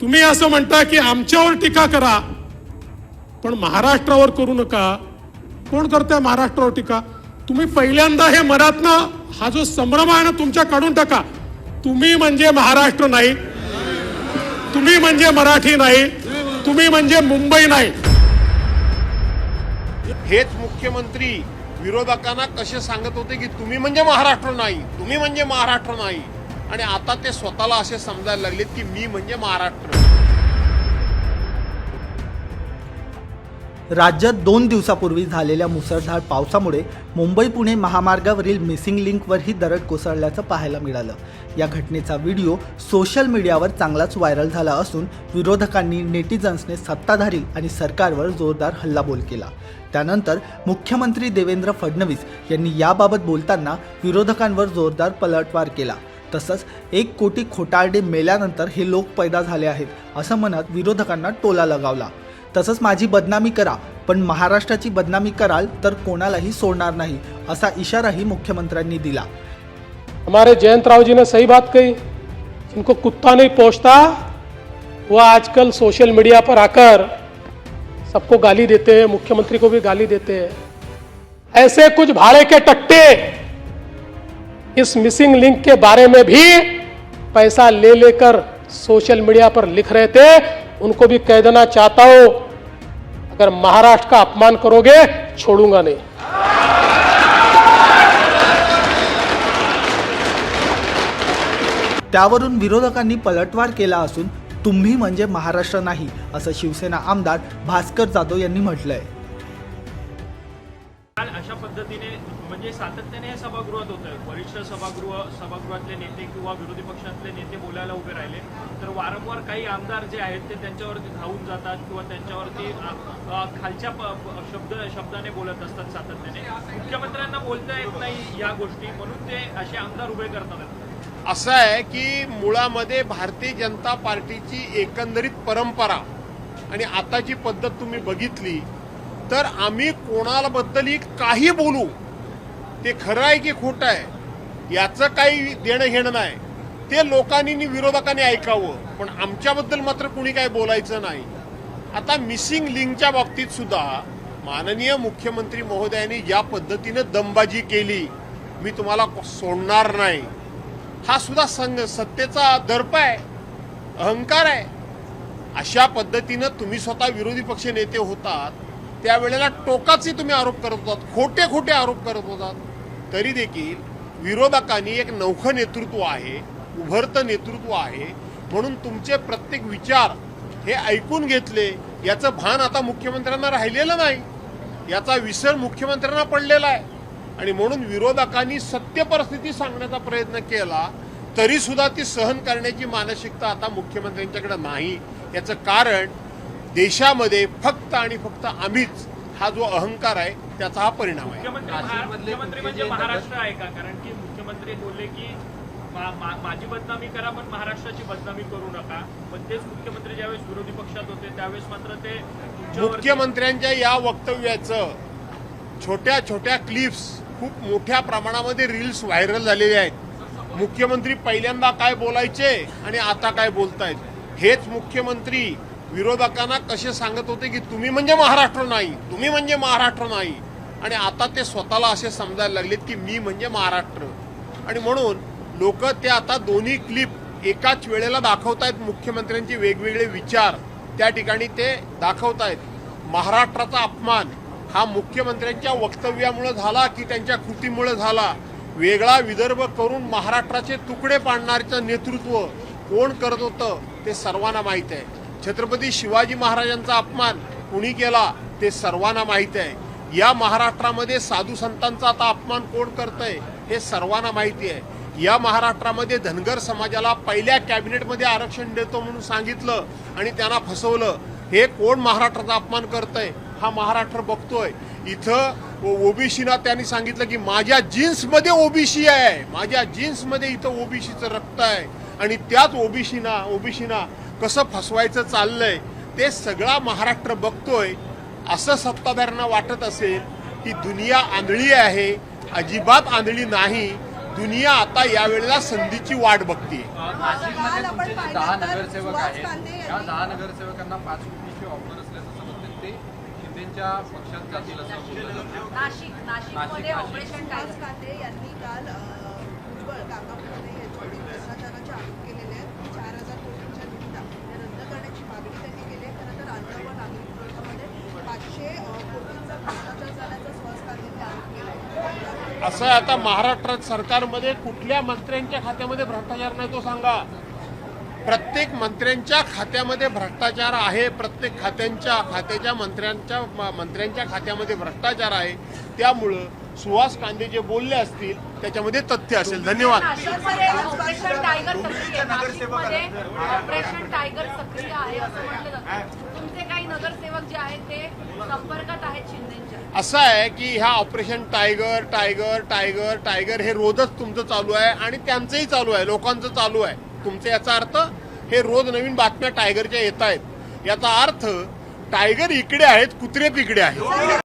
तुम्ही असं म्हणता की आमच्यावर टीका करा पण महाराष्ट्रावर करू नका। कोण करताय महाराष्ट्रावर टीका? तुम्ही पहिल्यांदा हे मनातनं हा जो संभ्रम आहे ना तुमच्या काढून टाका। तुम्ही म्हणजे महाराष्ट्र नाही, तुम्ही म्हणजे मराठी नाही, तुम्ही म्हणजे मुंबई नाही। हेच मुख्यमंत्री विरोधकांना कसे सांगत होते की तुम्ही म्हणजे महाराष्ट्र नाही, तुम्ही म्हणजे महाराष्ट्र नाही, आणि आता ते स्वतःला असे समजायला लागलेत की मी म्हणजे महाराष्ट्र। राज्यात 2 दिवसापूर्वी झालेल्या मुसळधार पावसामुळे मुंबई पुणे महामार्गावरील मिसिंग लिंकवरही दरड कोसळल्याचं पाहायला मिळालं। या घटनेचा व्हिडिओ सोशल मीडियावर चांगलाच व्हायरल झाला असून विरोधकांनी नेटिझन्सने सत्ताधारी आणि सरकारवर जोरदार हल्लाबोल केला। त्यानंतर मुख्यमंत्री देवेंद्र फडणवीस यांनी याबाबत बोलताना विरोधकांवर जोरदार पलटवार केला। तसंच 1 कोटी खोटारडे मेल्यानंतर हे लोक पैदा झाले आहेत असं म्हणत विरोधकांना टोला लगावला। तसंच माझी बदनामी करा पण महाराष्ट्राची बदनामी कराल तर कोणालाही सोडणार नाही असा इशाराही मुख्यमंत्र्यांनी दिला। हमारे जयंत राव जी ने सही बात कही, जिनको कुत्ता नहीं पोंछता वो आजकल सोशल मीडिया पर आकर सबको गाली देते हैं, मुख्यमंत्री को भी गाली देते हैं। ऐसे कुछ भाड़े के टट्टे इस मिसिंग लिंक के बारे में भी पैसा ले लेकर सोशल मीडिया पर लिख रहे थे, उनको भी कह देना चाहता हूं, अगर महाराष्ट्र का अपमान करोगे छोड़ूंगा नहीं। त्यावरून विरोधकांनी पलटवार केला असून तुम्ही म्हणजे महाराष्ट्र नाही असं शिवसेना आमदार भास्कर जाधव यांनी म्हटलंय। अशा पद्धतीने म्हणजे सातत्याने हे सभागृहात होत आहे। वरिष्ठ सभागृहातले नेते किंवा विरोधी पक्षातले नेते बोलायला उभे राहिले तर वारंवार काही आमदार जे आहेत ते त्यांच्यावरती धावून जातात किंवा त्यांच्यावरती खालच्या शब्दाने बोलत असतात सातत्याने। मुख्यमंत्र्यांना बोलता येत नाही या गोष्टी, म्हणून ते असे आमदार उभे करतात। असं आहे की मुळामध्ये भारतीय जनता पार्टीची एकंदरीत परंपरा आणि आताची पद्धत तुम्ही बघितली तर आम्ही कोणाबद्दलही काही बोलू, ते खरं आहे की खोटं आहे याचं काही देणं घेणं नाही, ते लोकांनी विरोधकांनी ऐकावं, पण आमच्याबद्दल मात्र कुणी काय बोलायचं नाही। आता मिसिंग लिंकच्या बाबतीत सुद्धा माननीय मुख्यमंत्री महोदयांनी ज्या पद्धतीने दमबाजी केली, मी तुम्हाला सोडणार नाही, हा सुद्धा सत्तेचा दर्प आहे, अहंकार आहे। अशा पद्धतीनं तुम्ही स्वतः विरोधी पक्ष नेते होतात त्यावेळेला टोकाचे तुम्ही आरोप करत होतात, खोटे खोटे आरोप करत होतात, तरी देखील विरोधकांनी एक नवखं नेतृत्व आहे, उभरतं नेतृत्व आहे, म्हणून तुमचे प्रत्येक विचार हे ऐकून घेतले। याचं भान आता मुख्यमंत्र्यांना राहिलेलं नाही, याचा विसर मुख्यमंत्र्यांना पडलेला आहे, आणि म्हणून विरोधकांनी सत्य परिस्थिती सांगण्याचा प्रयत्न केला तरी सुद्धा ती सहन करण्याची मानसिकता आता मुख्यमंत्र्यांच्याकडे नाही। याचं कारण देशामध्ये फक्त आणि फक्त आम्हीच हा जो अहंकार आहे त्याचा हा परिणाम आहे। मुख्यमंत्री म्हणजे महाराष्ट्र आहे का? कारण की मुख्यमंत्री बोलले की माझी बदनामी करा पण महाराष्ट्राची बदनामी करू नका, पण तेच मुख्यमंत्री ज्यावेळेस विरोधी पक्षात होते त्यावेळेस मात्र ते मुख्यमंत्र्यांच्या या वक्तव्याचं छोट्या छोट्या क्लिप्स खूप मोठ्या प्रमाणामध्ये रील्स व्हायरल झालेले आहेत। मुख्यमंत्री पहिल्यांदा काय बोलायचे आणि आता काय बोलतायत, हेच मुख्यमंत्री विरोधकांना कसे सांगत होते की तुम्ही म्हणजे महाराष्ट्र नाही, तुम्ही म्हणजे महाराष्ट्र नाही, आणि आता ते स्वतःला असे समजायला लागलेत की मी म्हणजे महाराष्ट्र, आणि म्हणून लोक ते आता दोन्ही क्लिप एकाच वेळेला दाखवतायत। मुख्यमंत्र्यांचे वेगवेगळे विचार त्या ठिकाणी ते दाखवतायत। महाराष्ट्राचा अपमान हा मुख्यमंत्र्यांच्या वक्तव्यामुळे झाला की त्यांच्या कृतीमुळे झाला? वेगळा विदर्भ करून महाराष्ट्राचे तुकडे पाडणाऱ्याचं नेतृत्व कोण करत होतं ते सर्वांना माहीत आहे। छत्रपती शिवाजी महाराजांचा अपमान कुणी केला ते सर्वांना माहीत आहे। या महाराष्ट्रामध्ये साधू संतांचा आता अपमान कोण करतंय हे सर्वांना माहिती आहे। या महाराष्ट्रामध्ये धनगर समाजाला पहिल्या कॅबिनेटमध्ये आरक्षण देतो म्हणून सांगितलं आणि त्यांना फसवलं, हे कोण महाराष्ट्राचा अपमान करतंय हा महाराष्ट्र बघतोय। इथं ओबीसीना त्यांनी सांगितलं की माझ्या जीन्समध्ये ओबीसी आहे, माझ्या जीन्समध्ये इथं ओबीसीचं रक्त आहे, आणि त्याच ओबीसीना कसं फसवायचं चाललंय ते सगळा महाराष्ट्र बघतोय। असं सत्ताधाऱ्यांना वाटत असेल की दुनिया आंधळी आहे, अजिबात आंधळी नाही। दुनिया आता यावेळेला संधीची वाट बघते. नाशिकमध्ये तुमचे जे 10 नगरसेवक आहेत, या 10 नगरसेवकांना 5 कोटीची ऑफर असल्याचं समजते, ते शिंदेच्या पक्षात जातील असं बोललं जातं. नाशिकमध्ये ऑपरेशन टायगर कांदे यांनी काल भुजबळ काकापुरे यांच्याकडे भ्रष्टाचाराचे आरोप केलेले आहेत. 4,000 कोटींच्या निविदा त्या रद्द करण्याची मागणी त्यांनी केली आहे. खरं तर अन्न व नागरी पुरवठ्यामध्ये 500 कोटींचा भ्रष्टाचार झाल्याचा सुहास कांदेंनी आरोप केला आहे. असं आहे, आता महाराष्ट्रात सरकारमध्ये कुठल्या मंत्र्यांच्या खात्यामध्ये भ्रष्टाचार नाही तो सांगा. प्रत्येक मंत्र्यांच्या खात्यामध्ये भ्रष्टाचार आहे. प्रत्येक खात्याच्या मंत्र्यांच्या खात्यामध्ये भ्रष्टाचार आहे. त्यामुळं सुहास कांदे जे बोलले असतील त्याच्यामध्ये तथ्य असेल. धन्यवाद. नाशिकमध्ये ऑपरेशन टायगर सक्रिय आहे. नाशिकमध्ये ऑपरेशन टायगर सक्रिय आहे असं म्हटलं जातं. तुमचे काही नगरसेवक जे आहेत ते संपर्कात आहेत शिंदेच्या. असं आहे की ह्या operation tiger tiger tiger tiger हे रोजच तुमचं चालू आहे आणि त्यांचंही चालू आहे, लोकांचं चालू आहे. तुमचं याचा अर्थ हे रोज नवीन बातम्या टायगरच्या येत आहेत. याचा अर्थ टायगर इकडे आहेत, कुत्रे तिकडे आहेत.